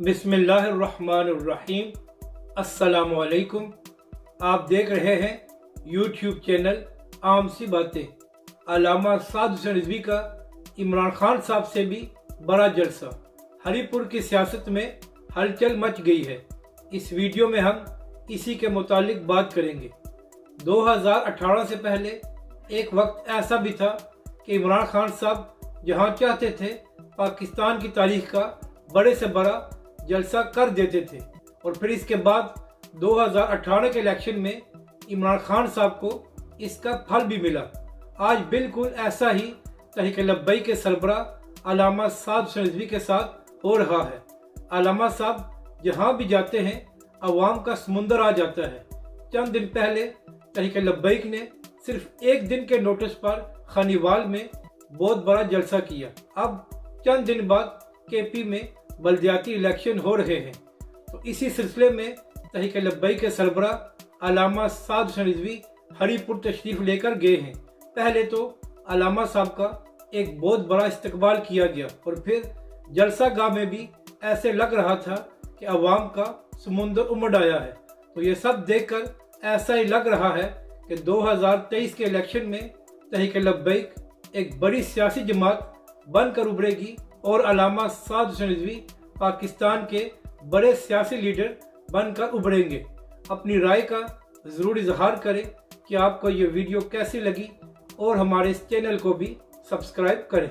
बिस्मिल्लाहिर्रहमानिर्रहीम। अस्सलामुअलैकुम। आप देख रहे हैं यूट्यूब चैनल आम सी बातें। अल्लामा साद हुसैन रिजवी का इमरान खान साहब से भी बड़ा जलसा। हरीपुर की सियासत में हलचल मच गई है। इस वीडियो में हम इसी के मुतालिक बात करेंगे। 2018 से पहले एक वक्त ऐसा भी था कि इमरान खान साहब जहां चाहते थे पाकिस्तान की तारीख का बड़े से बड़ा जलसा कर देते थे, और फिर इसके बाद 2018 के इलेक्शन में इमरान खान साहब को इसका फल भी मिला। आज बिल्कुल ऐसा ही तहरीक लब्बैक के सरबराह अल्लामा साद हुसैन रिजवी के साथ हो रहा है। अल्लामा साहब जहां भी जाते हैं अवाम का समुंदर आ जाता है। चंद दिन पहले तहरीक लब्बैक ने सिर्फ एक दिन के नोटिस पर खानीवाल में बहुत बड़ा जलसा किया। अब चंद दिन बाद केपी में बल्दियाती इलेक्शन हो रहे हैं, तो इसी सिलसिले में तहरीक लब्बैक के सरबराह अल्लामा साद हुसैन रिजवी हरीपुर तशरीफ लेकर गए हैं। पहले तो अल्लामा साहब का एक बहुत बड़ा इस्तकबाल किया गया, और फिर जलसा गाह में भी ऐसे लग रहा था कि अवाम का समुंदर उमड़ आया है। तो ये सब देखकर ऐसा ही लग रहा है कि 2023 के इलेक्शन में तहरीक लब्बैक एक बड़ी सियासी जमात बनकर उभरेगी और अल्लामा साद हुसैन रिजवी पाकिस्तान के बड़े सियासी लीडर बनकर उभरेंगे। अपनी राय का ज़रूर इजहार करें कि आपको ये वीडियो कैसी लगी, और हमारे इस चैनल को भी सब्सक्राइब करें।